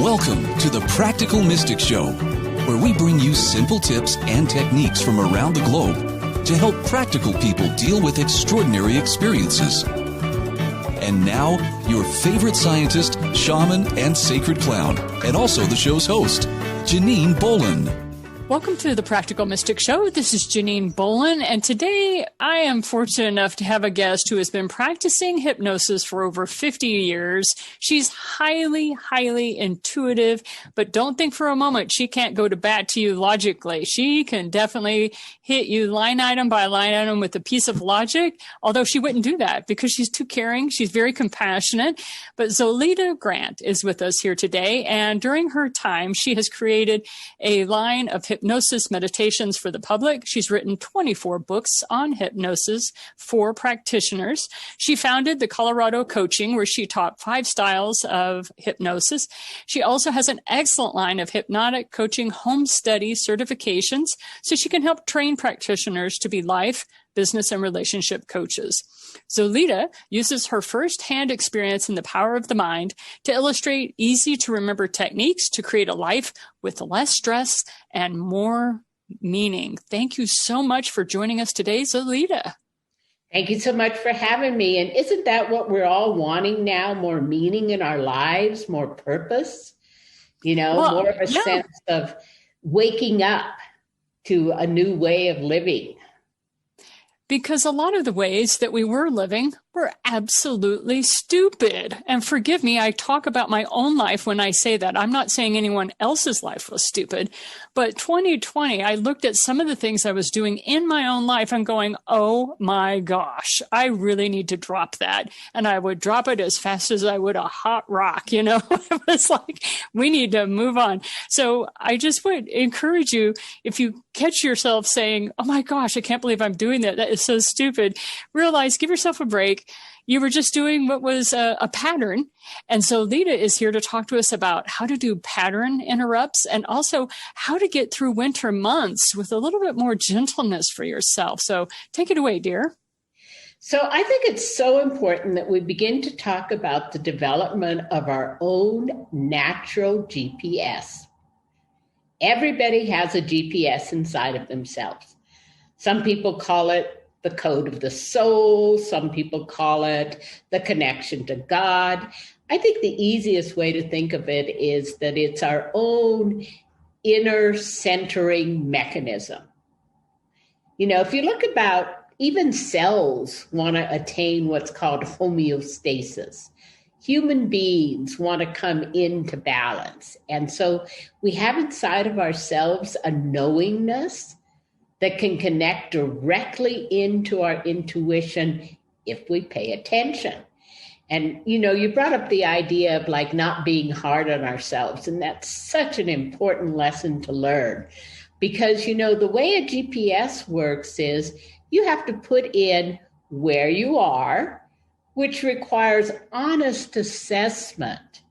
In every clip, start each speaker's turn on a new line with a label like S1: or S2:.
S1: Welcome to the Practical Mystic Show, where we bring you simple tips and techniques from around the globe to help practical people deal with extraordinary experiences. And now, your favorite scientist, shaman, and sacred clown, and also the show's host, Janine Bolon.
S2: Welcome to the Practical Mystic Show. This is Janine Bolon, and today I am fortunate enough to have a guest who has been practicing hypnosis for over 50 years. She's highly intuitive, but don't think for a moment she can't go to bat to you logically. She can definitely hit you line item by line item with a piece of logic, although she wouldn't do that because she's too caring. She's very compassionate. But Zoilita Grant is with us here today, and during her time, she has created a line of hypnosis meditations for the public. She's written 24 books on hypnosis for practitioners. She founded the Colorado Coaching, where she taught 5 styles of hypnosis. She also has an excellent line of hypnotic coaching home study certifications, so she can help train practitioners to be life, business, and relationship coaches. Zoilita uses her first-hand experience in the power of the mind to illustrate easy-to-remember techniques to create a life with less stress and more meaning. Thank you so much for joining us today, Zoilita.
S3: Thank you so much for having me. And isn't that what we're all wanting now? More meaning in our lives, more purpose, more of a sense of waking up to a new way of living.
S2: Because a lot of the ways that we were living were absolutely stupid. And forgive me, I talk about my own life when I say that. I'm not saying anyone else's life was stupid. But 2020, I looked at some of the things I was doing in my own life and going, oh my gosh, I really need to drop that. And I would drop it as fast as I would a hot rock, It was like, we need to move on. So I just would encourage you, if you catch yourself saying, oh my gosh, I can't believe I'm doing that. That is so stupid. Realize, give yourself a break. You were just doing what was a pattern. And so Lita is here to talk to us about how to do pattern interrupts and also how to get through winter months with a little bit more gentleness for yourself. So take it away, dear.
S3: So I think it's so important that we begin to talk about the development of our own natural GPS. Everybody has a GPS inside of themselves. Some people call it the code of the soul. Some people call it the connection to God. I think the easiest way to think of it is that it's our own inner centering mechanism. If you look about, even cells want to attain what's called homeostasis. Human beings want to come into balance. And so we have inside of ourselves a knowingness that can connect directly into our intuition if we pay attention. And, you brought up the idea of not being hard on ourselves. And that's such an important lesson to learn because, the way a GPS works is you have to put in where you are, which requires honest assessment.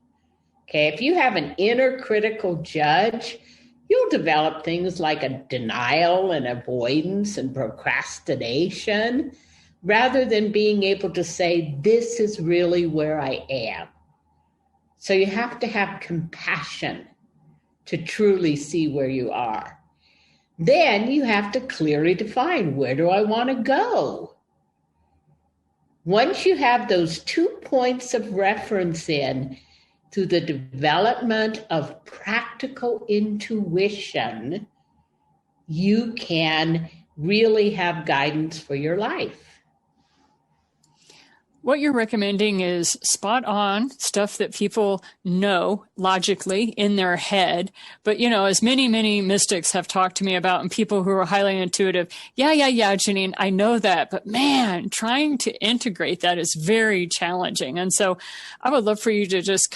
S3: Okay, if you have an inner critical judge, you'll develop things like a denial and avoidance and procrastination, rather than being able to say, this is really where I am. So you have to have compassion to truly see where you are. Then you have to clearly define, where do I want to go? Once you have those 2 points of reference in, through the development of practical intuition, you can really have guidance for your life.
S2: What you're recommending is spot on stuff that people know logically in their head. But, as many mystics have talked to me about and people who are highly intuitive, yeah, Janine, I know that. But man, trying to integrate that is very challenging. And so I would love for you to just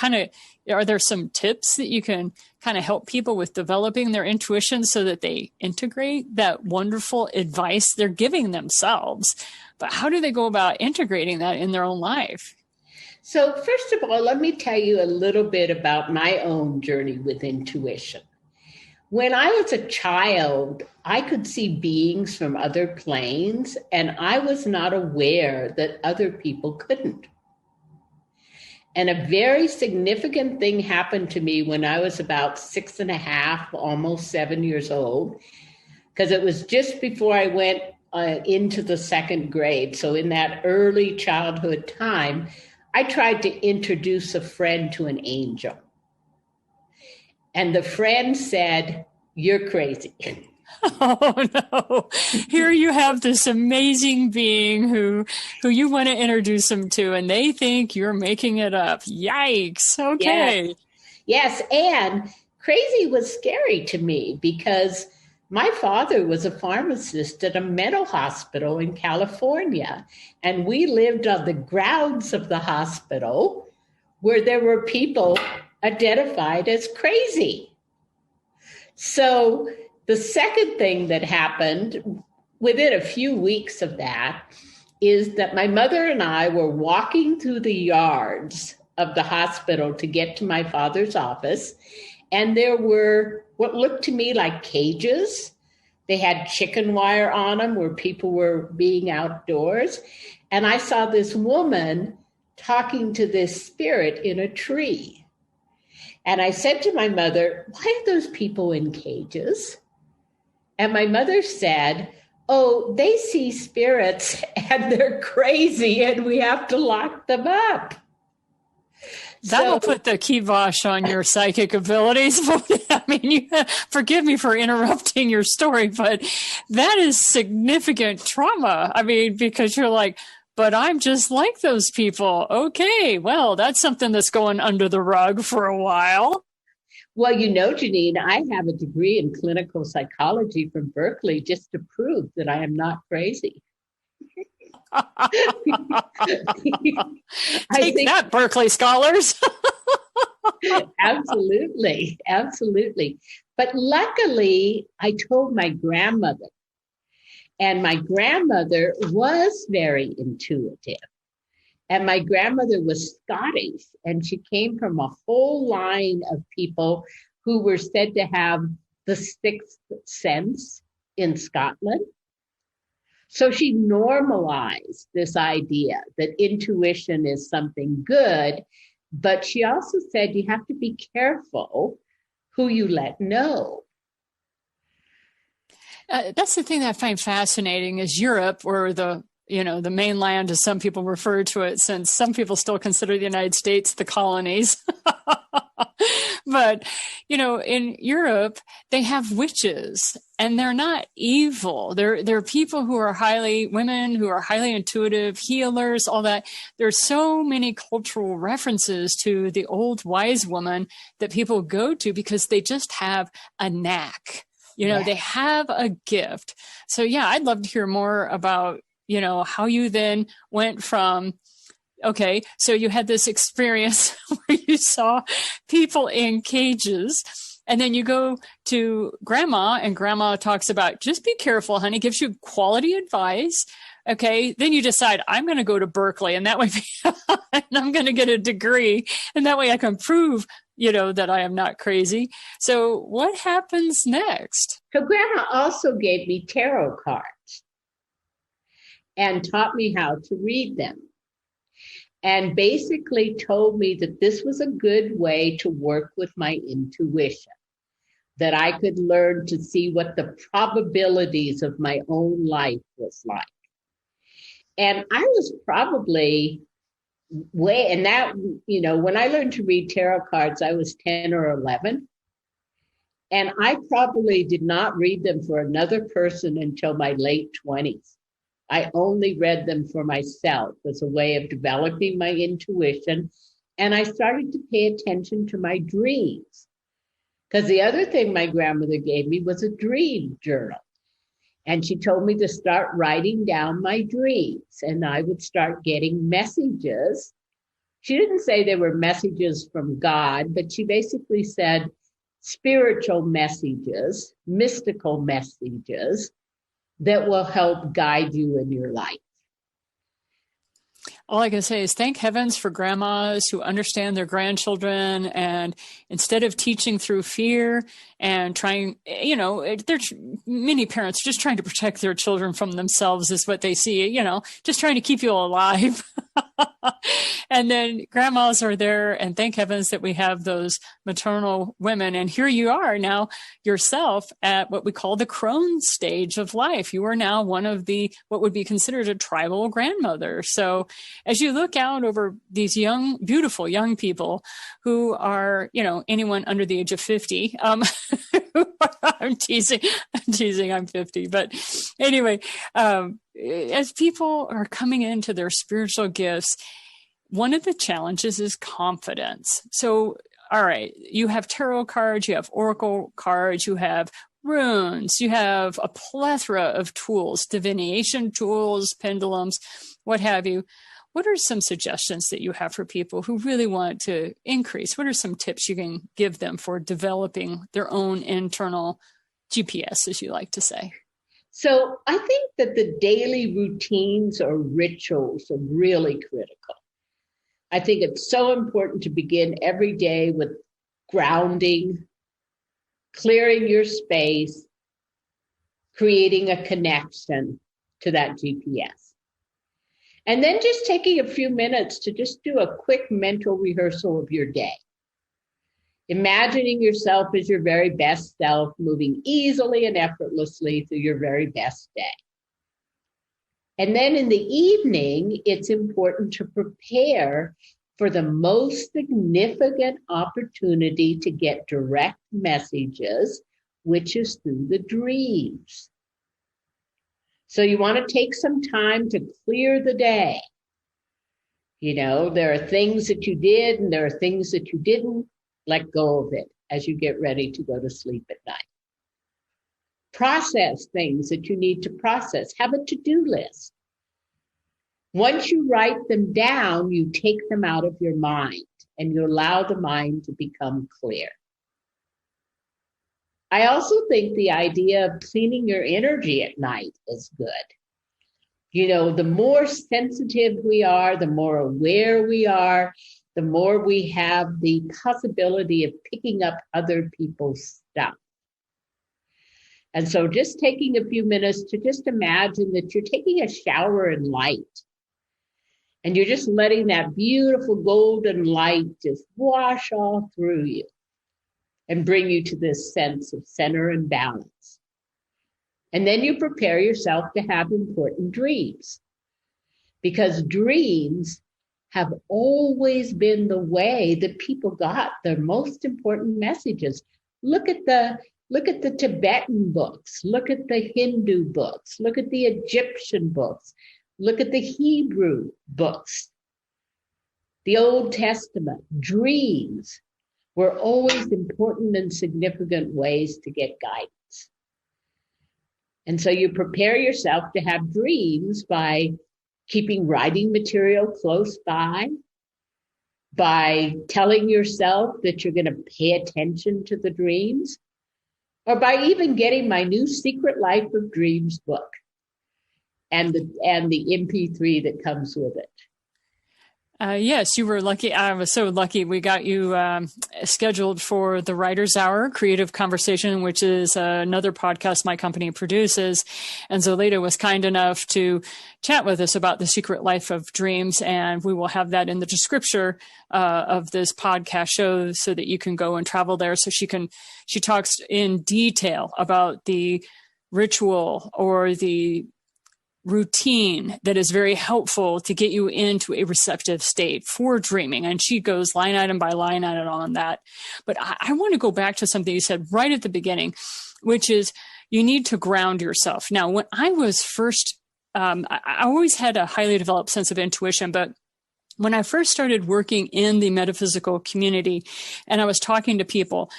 S2: are there some tips that you can kind of help people with developing their intuition so that they integrate that wonderful advice they're giving themselves? But how do they go about integrating that in their own life?
S3: So first of all, let me tell you a little bit about my own journey with intuition. When I was a child, I could see beings from other planes, and I was not aware that other people couldn't. And a very significant thing happened to me when I was about 6.5, almost 7 years old, because it was just before I went into the second grade. So in that early childhood time, I tried to introduce a friend to an angel. And the friend said, "You're crazy."
S2: Oh no. Here you have this amazing being who you want to introduce them to, and they think you're making it up. Yikes. Okay.
S3: Yes. And crazy was scary to me because my father was a pharmacist at a mental hospital in California, and we lived on the grounds of the hospital where there were people identified as crazy. So the second thing that happened within a few weeks of that is that my mother and I were walking through the yards of the hospital to get to my father's office, and there were what looked to me like cages. They had chicken wire on them where people were being outdoors. And I saw this woman talking to this spirit in a tree. And I said to my mother, "Why are those people in cages?" And my mother said, "Oh, they see spirits and they're crazy and we have to lock them up."
S2: That will put the kibosh on your psychic abilities. I mean, forgive me for interrupting your story, but that is significant trauma. I mean, because you're like, but I'm just like those people. Okay, well, that's something that's going under the rug for a while.
S3: Well, Janine, I have a degree in clinical psychology from Berkeley just to prove that I am not crazy.
S2: Take that, Berkeley scholars.
S3: Absolutely. But luckily, I told my grandmother, and my grandmother was very intuitive. And my grandmother was Scottish, and she came from a whole line of people who were said to have the sixth sense in Scotland. So she normalized this idea that intuition is something good, but she also said you have to be careful who you let know.
S2: That's the thing that I find fascinating is Europe, or the mainland, as some people refer to it, since some people still consider the United States the colonies. But, in Europe, they have witches, and they're not evil. They're people who are women who are highly intuitive, healers, all that. There's so many cultural references to the old wise woman that people go to because they just have a knack. They have a gift. So, I'd love to hear more about, how you then went from, okay, so you had this experience where you saw people in cages, and then you go to grandma, and grandma talks about, just be careful, honey, gives you quality advice. Okay, then you decide, I'm going to go to Berkeley, and that way, and I'm going to get a degree, and that way I can prove, that I am not crazy. So what happens next?
S3: So grandma also gave me tarot cards and taught me how to read them, and basically told me that this was a good way to work with my intuition, that I could learn to see what the probabilities of my own life was like. And I was probably when I learned to read tarot cards, I was 10 or 11. And I probably did not read them for another person until my late 20s. I only read them for myself as a way of developing my intuition. And I started to pay attention to my dreams. Because the other thing my grandmother gave me was a dream journal. And she told me to start writing down my dreams, and I would start getting messages. She didn't say they were messages from God, but she basically said spiritual messages, mystical messages that will help guide you in your life.
S2: All I can say is thank heavens for grandmas who understand their grandchildren, and instead of teaching through fear and trying, there's many parents just trying to protect their children from themselves is what they see, just trying to keep you alive. And then grandmas are there, and thank heavens that we have those maternal women. And here you are now yourself at what we call the crone stage of life. You are now one of the, what would be considered a tribal grandmother. So as you look out over these young, beautiful young people who are, anyone under the age of 50, I'm teasing, I'm 50, but anyway, as people are coming into their spiritual gifts, one of the challenges is confidence. So, all right, you have tarot cards, you have oracle cards, you have runes, you have a plethora of tools, divination tools, pendulums, what have you. What are some suggestions that you have for people who really want to increase? What are some tips you can give them for developing their own internal GPS, as you like to say?
S3: So I think that the daily routines or rituals are really critical. I think it's so important to begin every day with grounding, clearing your space, creating a connection to that GPS. And then just taking a few minutes to just do a quick mental rehearsal of your day. Imagining yourself as your very best self, moving easily and effortlessly through your very best day. And then in the evening, it's important to prepare for the most significant opportunity to get direct messages, which is through the dreams. So you want to take some time to clear the day. There are things that you did and there are things that you didn't. Let go of it as you get ready to go to sleep at night. Process things that you need to process. Have a to-do list. Once you write them down, you take them out of your mind and you allow the mind to become clear. I also think the idea of cleaning your energy at night is good. The more sensitive we are, the more aware we are, the more we have the possibility of picking up other people's stuff. And so just taking a few minutes to just imagine that you're taking a shower in light and you're just letting that beautiful golden light just wash all through you and bring you to this sense of center and balance. And then you prepare yourself to have important dreams, because dreams have always been the way that people got their most important messages. Look at the Tibetan books, look at the Hindu books, look at the Egyptian books, look at the Hebrew books, the Old Testament. Dreams were always important and significant ways to get guidance. And so you prepare yourself to have dreams by keeping writing material close by telling yourself that you're going to pay attention to the dreams, or by even getting my new Secret Life of Dreams book and the MP3 that comes with it.
S2: Yes, you were lucky. I was so lucky. We got you scheduled for the Writer's Hour Creative Conversation, which is another podcast my company produces. And Zoilita was kind enough to chat with us about the Secret Life of Dreams. And we will have that in the description of this podcast show so that you can go and travel there. So she talks in detail about the ritual or the routine that is very helpful to get you into a receptive state for dreaming. And she goes line item by line item on that. But I want to go back to something you said right at the beginning, which is you need to ground yourself. Now, when I was first, I always had a highly developed sense of intuition, but when I first started working in the metaphysical community and I was talking to people,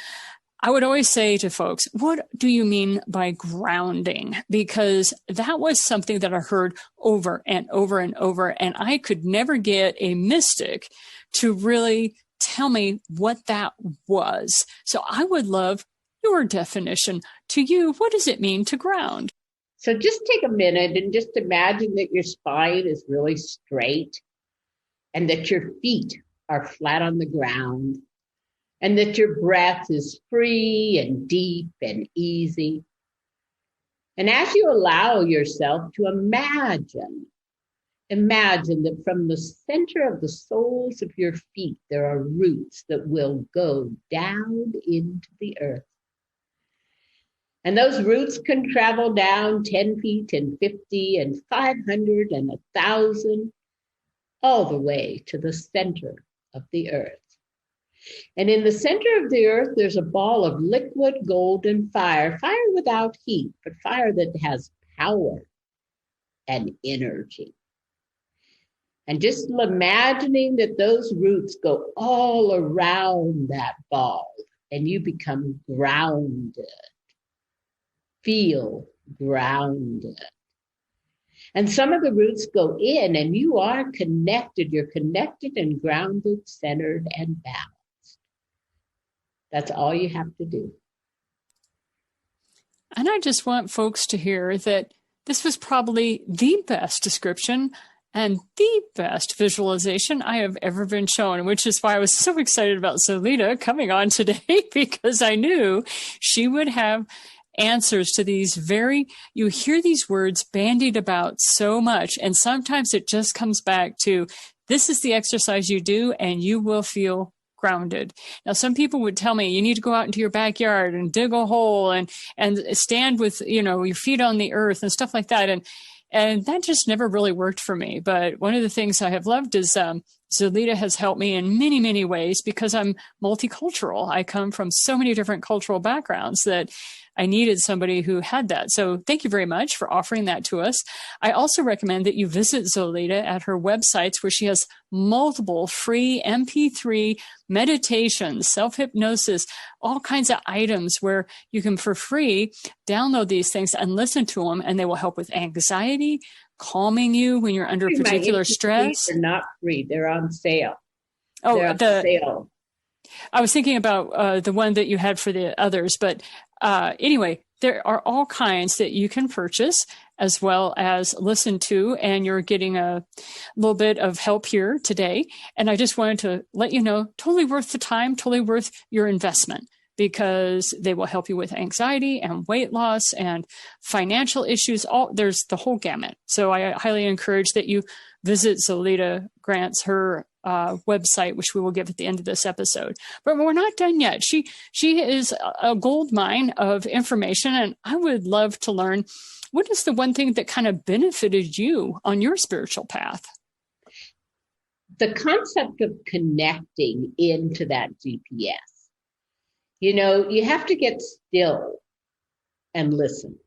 S2: I would always say to folks, what do you mean by grounding? Because that was something that I heard over and over and over, and I could never get a mystic to really tell me what that was. So I would love your definition. To you, what does it mean to ground?
S3: So just take a minute and just imagine that your spine is really straight and that your feet are flat on the ground, and that your breath is free and deep and easy. And as you allow yourself to imagine imagine that from the center of the soles of your feet, there are roots that will go down into the earth. And those roots can travel down 10 feet and 50 and 500 and 1,000, all the way to the center of the earth. And in the center of the earth, there's a ball of liquid golden fire, fire without heat, but fire that has power and energy. And just imagining that those roots go all around that ball and you become grounded. Feel grounded. And some of the roots go in and you are connected. You're connected and grounded, centered, and balanced. That's all you have to do.
S2: And I just want folks to hear that this was probably the best description and the best visualization I have ever been shown, which is why I was so excited about Zoilita coming on today, because I knew she would have answers to these you hear these words bandied about so much, and sometimes it just comes back to, this is the exercise you do and you will feel grounded. Now, some people would tell me you need to go out into your backyard and dig a hole and stand with, your feet on the earth and stuff like that. And that just never really worked for me. But one of the things I have loved is Zoilita has helped me in many, many ways because I'm multicultural. I come from so many different cultural backgrounds that I needed somebody who had that. So thank you very much for offering that to us. I also recommend that you visit Zoilita at her websites, where she has multiple free MP3 meditations, self-hypnosis, all kinds of items where you can, for free, download these things and listen to them, and they will help with anxiety, calming you when you're under particular stress.
S3: They're not free. They're on sale.
S2: Oh,
S3: they're on sale.
S2: I was thinking about the one that you had for the others, but anyway, there are all kinds that you can purchase as well as listen to, and you're getting a little bit of help here today. And I just wanted to let you know, totally worth the time, totally worth your investment, because they will help you with anxiety and weight loss and financial issues. There's the whole gamut. So I highly encourage that you visit Zoilita Grant's, her website, which we will give at the end of this episode. But we're not done yet. She is a gold mine of information, and I would love to learn, what is the one thing that kind of benefited you on your spiritual path?
S3: The concept of connecting into that GPS. You have to get still and listen.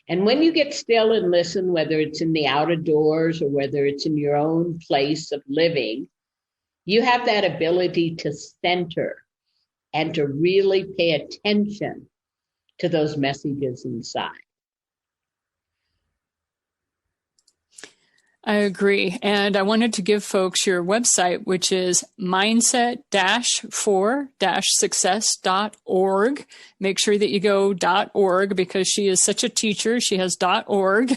S3: And when you get still and listen, whether it's in the outer doors or whether it's in your own place of living, you have that ability to center and to really pay attention to those messages inside.
S2: I agree. And I wanted to give folks your website, which is mindset-for-success.org. Make sure that you go .org, because she is such a teacher. She has .org.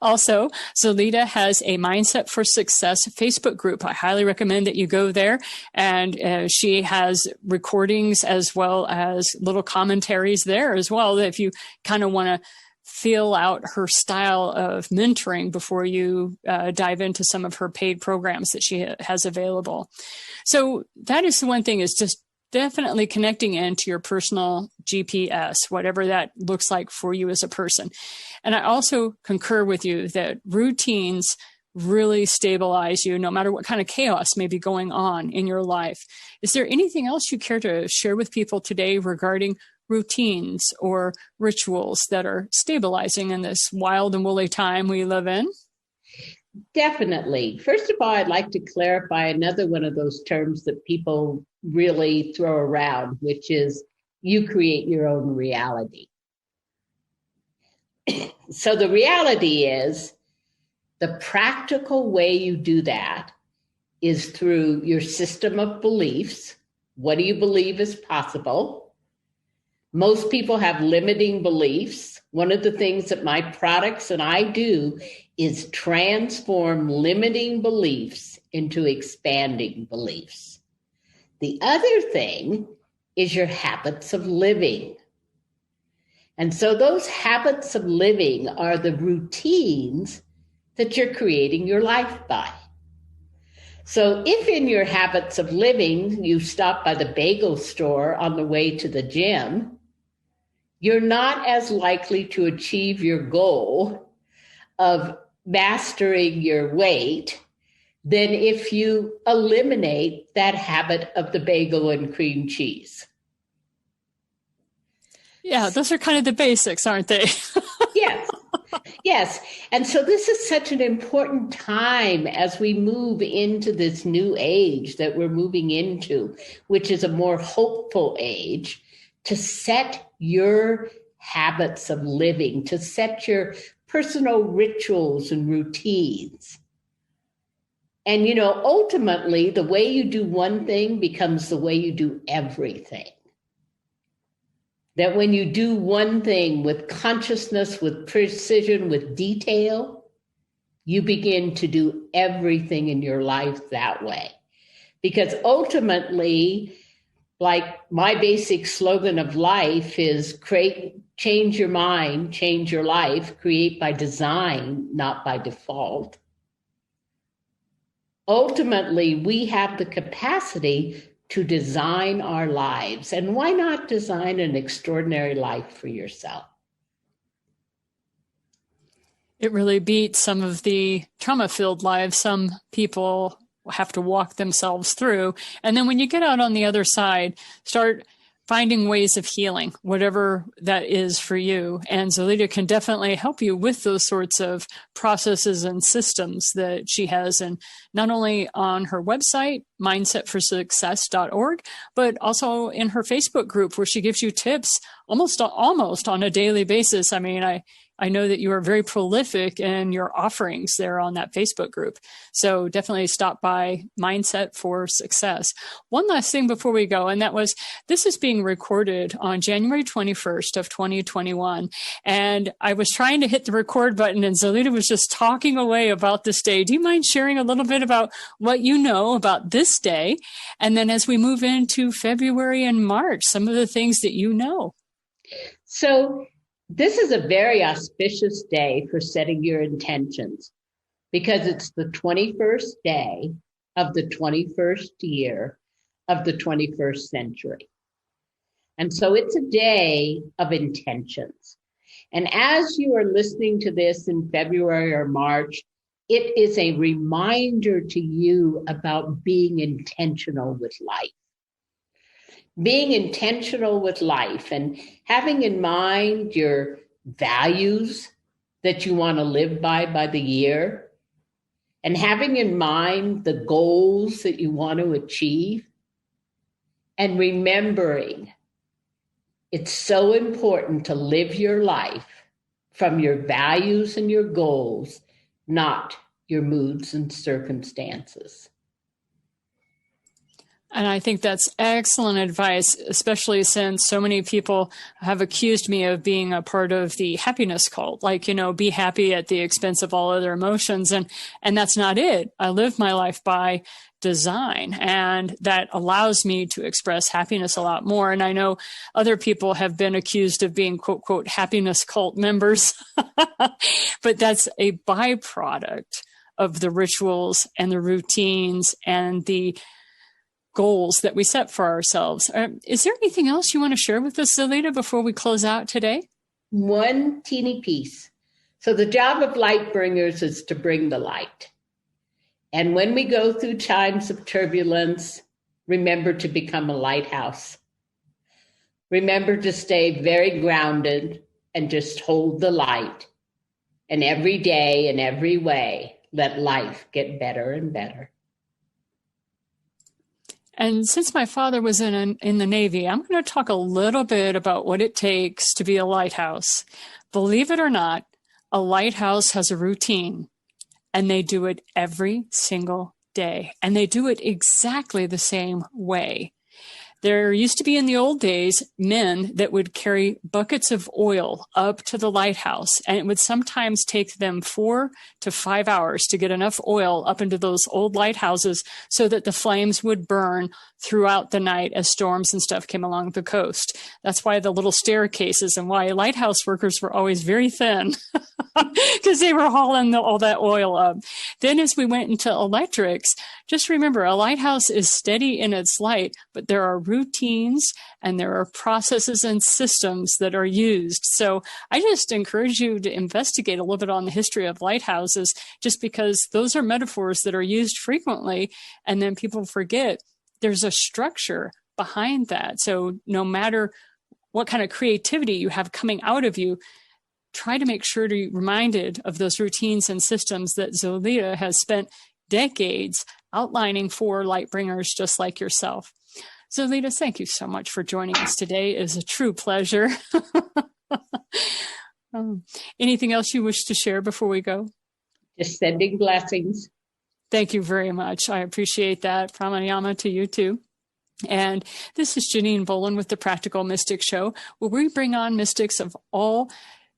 S2: Also, Zoilita has a Mindset for Success Facebook group. I highly recommend that you go there. And she has recordings as well as little commentaries there as well, if you kind of want to feel out her style of mentoring before you dive into some of her paid programs that she has available. So that is the one thing, is just definitely connecting into your personal GPS, whatever that looks like for you as a person. And I also concur with you that routines really stabilize you no matter what kind of chaos may be going on in your life. Is there anything else you care to share with people today regarding routines or rituals that are stabilizing in this wild and woolly time we live in?
S3: Definitely. First of all, I'd like to clarify another one of those terms that people really throw around, which is you create your own reality. So the reality is, the practical way you do that is through your system of beliefs. What do you believe is possible? Most people have limiting beliefs. One of the things that my products and I do is transform limiting beliefs into expanding beliefs. The other thing is your habits of living. And so those habits of living are the routines that you're creating your life by. So if in your habits of living, you stop by the bagel store on the way to the gym, you're not as likely to achieve your goal of mastering your weight than if you eliminate that habit of the bagel and cream cheese.
S2: Yeah, those are kind of the basics, aren't they?
S3: Yes. Yes. And so this is such an important time as we move into this new age that we're moving into, which is a more hopeful age, to set your habits of living, to set your personal rituals and routines. And, ultimately, the way you do one thing becomes the way you do everything. That when you do one thing with consciousness, with precision, with detail, you begin to do everything in your life that way. Because ultimately, like my basic slogan of life is change your mind, change your life, create by design, not by default. Ultimately, we have the capacity to design our lives. And why not design an extraordinary life for yourself?
S2: It really beats some of the trauma-filled lives some people have to walk themselves through. And then when you get out on the other side, start finding ways of healing, whatever that is for you. And Zoilita can definitely help you with those sorts of processes and systems that she has, and not only on her website, mindsetforsuccess.org, but also in her Facebook group where she gives you tips almost on a daily basis. I mean, I know that you are very prolific in your offerings there on that Facebook group. So definitely stop by Mindset for Success. One last thing before we go, and that was, this is being recorded on January 21st of 2021. And I was trying to hit the record button and Zoilita was just talking away about this day. Do you mind sharing a little bit about what you know about this day? And then as we move into February and March, some of the things that you know.
S3: So this is a very auspicious day for setting your intentions because it's the 21st day of the 21st year of the 21st century. And so it's a day of intentions. And as you are listening to this in February or March, it is a reminder to you about being intentional with life. Being intentional with life and having in mind your values that you want to live by the year, and having in mind the goals that you want to achieve, and remembering it's so important to live your life from your values and your goals, not your moods and circumstances.
S2: And I think that's excellent advice, especially since so many people have accused me of being a part of the happiness cult, like, be happy at the expense of all other emotions. And that's not it. I live my life by design, and that allows me to express happiness a lot more. And I know other people have been accused of being, quote, quote, happiness cult members, but that's a byproduct of the rituals and the routines and the goals that we set for ourselves. Is there anything else you want to share with us, Zoilita, before we close out today?
S3: One teeny piece. So the job of light bringers is to bring the light. And when we go through times of turbulence, remember to become a lighthouse. Remember to stay very grounded and just hold the light. And every day in every way, let life get better and better.
S2: And since my father was in the Navy, I'm going to talk a little bit about what it takes to be a lighthouse. Believe it or not, a lighthouse has a routine, and they do it every single day, and they do it exactly the same way. There used to be in the old days men that would carry buckets of oil up to the lighthouse, and it would sometimes take them 4 to 5 hours to get enough oil up into those old lighthouses so that the flames would burn throughout the night as storms and stuff came along the coast. That's why the little staircases and why lighthouse workers were always very thin because they were hauling all that oil up. Then as we went into electrics, just remember a lighthouse is steady in its light, but there are routines and there are processes and systems that are used. So I just encourage you to investigate a little bit on the history of lighthouses, just because those are metaphors that are used frequently. And then people forget there's a structure behind that. So no matter what kind of creativity you have coming out of you, try to make sure to be reminded of those routines and systems that Zoilita has spent decades outlining for light bringers just like yourself. Zoilita, thank you so much for joining us today. It is a true pleasure. Anything else you wish to share before we go?
S3: Just sending blessings.
S2: Thank you very much. I appreciate that. Pranayama to you too. And this is Janine Bolon with the Practical Mystic Show, where we bring on mystics of all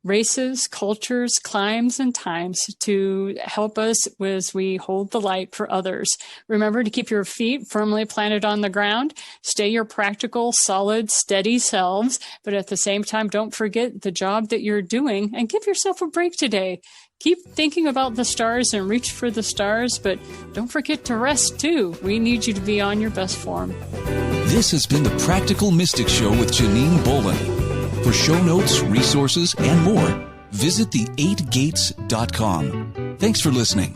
S2: races, cultures, climes, and times to help us as we hold the light for others. Remember to keep your feet firmly planted on the ground. Stay your practical, solid, steady selves. But at the same time, don't forget the job that you're doing and give yourself a break today. Keep thinking about the stars and reach for the stars, but don't forget to rest too. We need you to be on your best form.
S1: This has been the Practical Mystic Show with Janine Bolon. For show notes, resources, and more, visit the8gates.com. Thanks for listening.